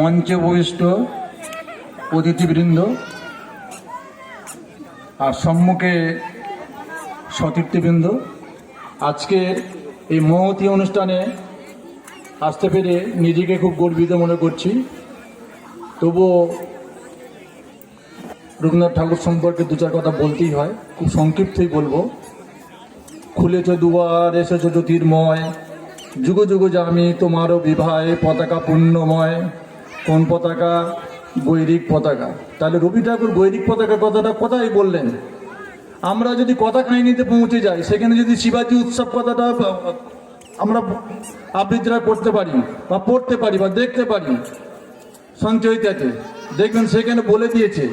মঞ্চে বহিষ্ঠ অতিথিবৃন্দ আর সম্মুখে সতীর্থবৃন্দ, আজকে এই মহতী অনুষ্ঠানে আসতে পেরে নিজেকে খুব গর্বিত মনে করছি। তবুও রবীন্দ্রনাথ ঠাকুর সম্পর্কে দু চার কথা বলতেই হয়, খুব সংক্ষিপ্তই বলবো। খুলেছ দুয়ার, এসেছ জ্যোতির্ময়, যুগ যুগ জামি তোমারও বিভায়, পতাকা পুণ্যময়। কোন পতাকা? বৈরিক পতাকা। তাহলে রবি ঠাকুর বৈরিক পতাকা কথাটা কোথায় বললেন? আমরা যদি কথা কাহিনীতে পৌঁছে যাই, সেখানে যদি শিবাজি উৎসব কথাটা আমরা আবৃত্তিরা করতে পারি বা পড়তে পারি বা দেখতে পারি সঞ্চয়িতাতে, দেখবেন সেখানে বলে দিয়েছে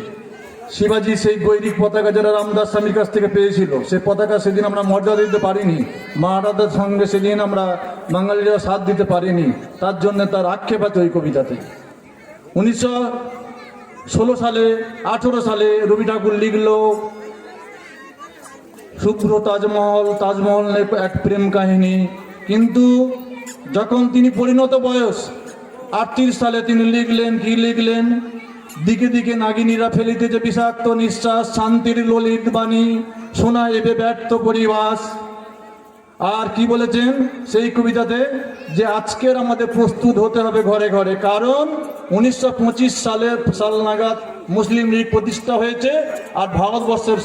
শিবাজি সেই বৈরিক পতাকা যারা রামদাস স্বামীর কাছ থেকে পেয়েছিল, সে পতাকা সেদিন আমরা মর্যাদা দিতে পারিনি, মারাঠাদের সঙ্গে সেদিন আমরা বাঙালিরা সাথ দিতে পারিনি, তার জন্য তার আক্ষেপ আছে ওই কবিতাতে। 1916 সালে 18 সালে রবি ঠাকুর লিখল শুভ্র তাজমহল, তাজমহল এক প্রেম কাহিনী। কিন্তু যখন তিনি পরিণত বয়স 38 সালে তিনি লিখলেন, কি লিখলেন? দিকে দিকে নাগিনীরা ফেলিতেছে বিষাক্ত নিঃশ্বাস, শান্তির ললিত বাণী শোনা এবে ব্যর্থ পরিবাস। আর কি বলেছেন সেই কবিতাতে? যে আজকের আমাদের প্রস্তুত হতে হবে ঘরে ঘরে, কারণ 1925 সাল নাগাদ মুসলিম লীগ প্রতিষ্ঠা হয়েছে, আর ভারতবর্ষের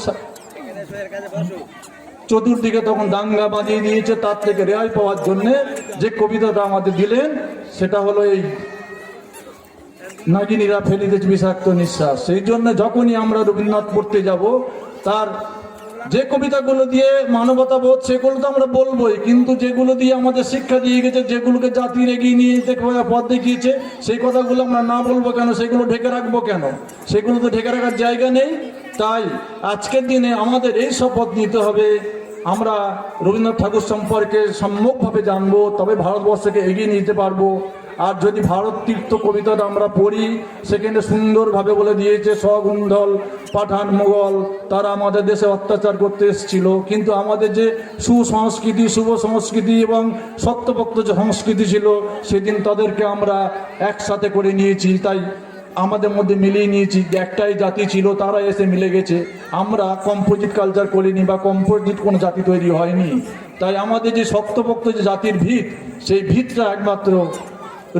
চতুর্দিকে তখন দাঙ্গা বাঁধিয়ে দিয়েছে। তার থেকে রেহাই পাওয়ার জন্যে যে কবিতাটা আমাদের দিলেন সেটা হলো এই নাগিনীরা ফেলিতেছে বিষাক্ত নিঃশ্বাস। সেই জন্য যখনই আমরা রবীন্দ্রনাথ পড়তে যাব, তার যে কবিতাগুলো দিয়ে মানবতা বোধ সেগুলো তো আমরা বলবোই, কিন্তু যেগুলো দিয়ে আমাদের শিক্ষা দিয়ে গেছে, যেগুলোকে জাতির এগিয়ে নিয়ে যেতে পথ দেখিয়েছে, সেই কথাগুলো আমরা না বলবো কেন? সেগুলো ঢেকে রাখবো কেন? সেগুলো তো ঢেকে রাখার জায়গা নেই। তাই আজকের দিনে আমাদের এই শপথ নিতে হবে, আমরা রবীন্দ্রনাথ ঠাকুর সম্পর্কে সম্যকভাবে জানবো, তবে ভারতবর্ষকে এগিয়ে নিতে পারবো। আর যদি ভারত তীর্থ কবিতাটা আমরা পড়ি, সেখানে সুন্দরভাবে বলে দিয়েছে সগুন্ধল পাঠান মোগল তারা আমাদের দেশে অত্যাচার করতে এসেছিল, কিন্তু আমাদের যে সুসংস্কৃতি, শুভ সংস্কৃতি এবং সত্যভক্ত যে সংস্কৃতি ছিল, সেদিন তাদেরকে আমরা একসাথে করে নিয়েছি। তাই আমাদের মধ্যে মিলিয়ে নিয়েছি, একটাই জাতি ছিল, তারা এসে মিলে গেছে। আমরা কম্পোজিট কালচার করিনি বা কম্পোজিট কোনো জাতি তৈরি হয়নি। তাই আমাদের যে শক্তপোক্ত যে জাতির ভিত, সেই ভিতটা একমাত্র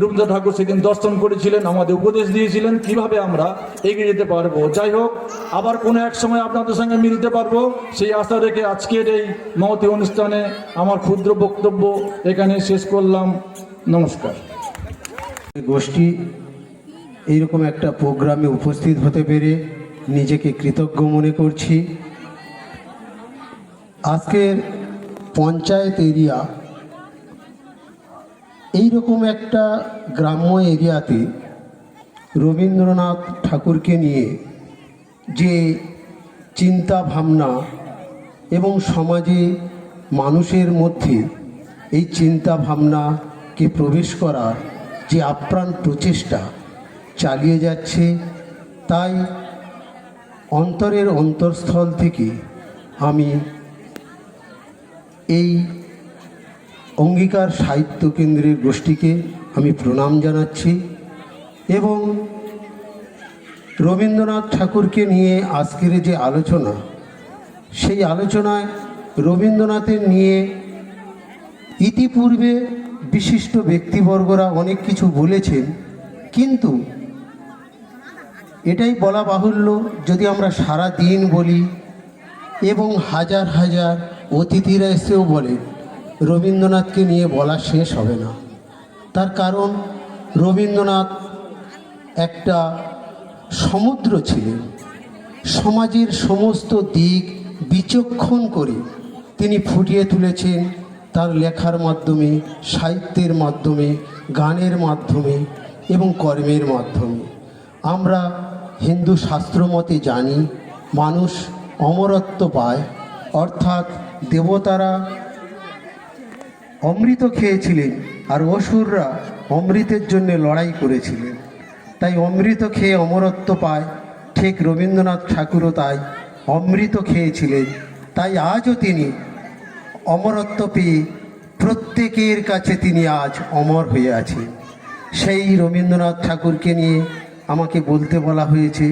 রবীন্দ্রনাথ ঠাকুর সেদিন দর্শন করেছিলেন, আমাদের উপদেশ দিয়েছিলেন কিভাবে আমরা এগিয়ে যেতে পারবো। যাই হোক, আবার কোনো এক সময় আপনাদের সঙ্গে মিলতে পারবো, সেই আশা রেখে আজকের এই মহতী অনুষ্ঠানে আমার ক্ষুদ্র বক্তব্য এখানে শেষ করলাম। নমস্কার। গোষ্ঠী এইরকম একটা প্রোগ্রামে উপস্থিত হতে পেরে নিজেকে কৃতজ্ঞ মনে করছি। আজকের পঞ্চায়েত এরিয়া, এইরকম একটা গ্রাম্য এরিয়াতে রবীন্দ্রনাথ ঠাকুরকে নিয়ে যে চিন্তা ভাবনা এবং সমাজে মানুষের মধ্যে এই চিন্তা ভাবনাকে প্রবেশ করার যে আপ্রাণ প্রচেষ্টা চালিয়ে যাচ্ছে, তাই অন্তরের অন্তঃস্থল থেকে আমি এই অঙ্গীকার সাহিত্য কেন্দ্রের গোষ্ঠীকে আমি প্রণাম জানাচ্ছি। এবং রবীন্দ্রনাথ ঠাকুরকে নিয়ে আজকের যে আলোচনা, সেই আলোচনায় রবীন্দ্রনাথের নিয়ে ইতিপূর্বে বিশিষ্ট ব্যক্তিবর্গরা অনেক কিছু বলেছেন, কিন্তু এটাই বলা বাহুল্য, যদি আমরা সারা দিন বলি এবং হাজার হাজার অতিথিরা এসেও বলে, রবীন্দ্রনাথকে নিয়ে বলা শেষ হবে না। তার কারণ রবীন্দ্রনাথ একটা সমুদ্র ছিলেন। সমাজের সমস্ত দিক বিচক্ষণ করে তিনি ফুটিয়ে তুলেছেন তার লেখার মাধ্যমে, সাহিত্যের মাধ্যমে, গানের মাধ্যমে এবং কর্মের মাধ্যমে। আমরা হিন্দু শাস্ত্র মতে জানি মানুষ অমরত্ব পায়, অর্থাৎ দেবতারা অমৃত খেয়েছিলেন আর অসুররা অমৃতের জন্য লড়াই করেছিলেন, তাই অমৃত খেয়ে অমরত্ব পায়। ঠিক রবীন্দ্রনাথ ঠাকুরও তাই অমৃত খেয়েছিলেন, তাই আজও তিনি অমরত্ব পেয়ে প্রত্যেকের কাছে তিনি আজ অমর হয়ে আছেন। সেই রবীন্দ্রনাথ ঠাকুরকে নিয়ে আমাকে বলতে বলা হয়েছে।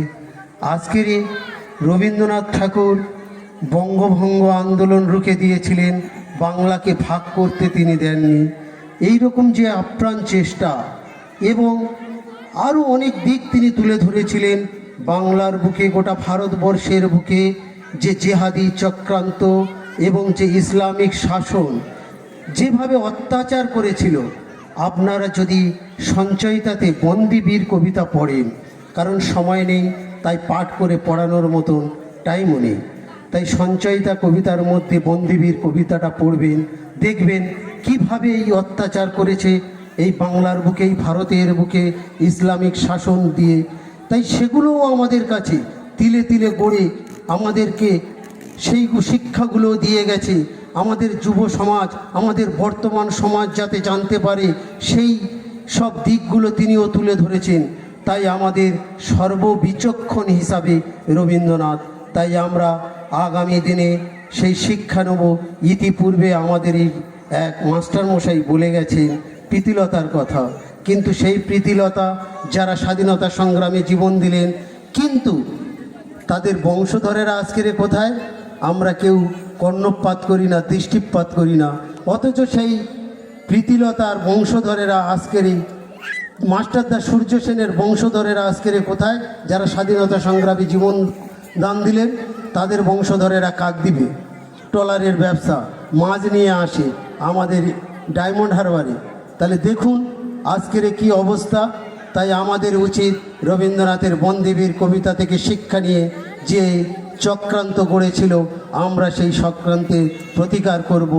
আজকের এই রবীন্দ্রনাথ ঠাকুর বঙ্গভঙ্গ আন্দোলন রুখে দিয়েছিলেন, বাংলাকে ভাগ করতে তিনি দেননি। এই রকম যে আপ্রাণ চেষ্টা এবং আরও অনেক দিক তিনি তুলে ধরেছিলেন। বাংলার বুকে, গোটা ভারতবর্ষের বুকে যে জেহাদি চক্রান্ত এবং যে ইসলামিক শাসন যেভাবে অত্যাচার করেছিল, আপনারা যদি সঞ্চয়িতাতে বন্দিবীর কবিতা পড়েন, কারণ সময় নেই তাই পাঠ করে পড়ানোর মতন টাইমও নেই, তাই সঞ্চয়িতা কবিতার মধ্যে বন্দিবীর কবিতাটা পড়বেন, দেখবেন কিভাবে এই অত্যাচার করেছে এই বাংলার বুকে, এই ভারতের বুকে ইসলামিক শাসন দিয়ে। তাই সেগুলোও আমাদের কাছে তিলে তিলে গড়ে আমাদেরকে সেই শিক্ষাগুলো দিয়ে গেছে। আমাদের যুব সমাজ, আমাদের বর্তমান সমাজ যাতে জানতে পারে সেই সব দিকগুলো তিনিও তুলে ধরেছেন। তাই আমাদের সর্ববিচক্ষণ হিসাবে রবীন্দ্রনাথ। তাই আমরা আগামী দিনে সেই শিক্ষা নেব। ইতিপূর্বে আমাদের এই এক মাস্টারমশাই বলে গেছেন প্রীতিলতার কথা, কিন্তু সেই প্রীতিলতা যারা স্বাধীনতা সংগ্রামে জীবন দিলেন, কিন্তু তাদের বংশধরেরা আজকের কোথায়? আমরা কেউ কর্ণপাত করি না, দৃষ্টিপাত করি না, অথচ সেই প্রীতিলতার বংশধরেরা আজকের এই মাস্টারদা সূর্য সেনের বংশধরেরা আজকের কোথায়? যারা স্বাধীনতা সংগ্রামী জীবন দান দিলেন, তাদের বংশধরেরা কাক দিবে ট্রলারের ব্যবসা, মাছ নিয়ে আসে আমাদের ডায়মন্ড হারবারে। তাহলে দেখুন আজকের কি অবস্থা। তাই আমাদের উচিত রবীন্দ্রনাথের বন্দিবীর কবিতা থেকে শিক্ষা নিয়ে যে চক্রান্ত গড়েছিল, আমরা সেই চক্রান্তের প্রতিকার করব।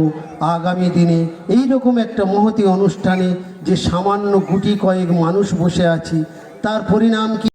আগামী দিনে এই রকম একটা মহতী অনুষ্ঠানে যে সামান্য গুটি কয়েক মানুষ বসে আছি, তার পরিণাম কি?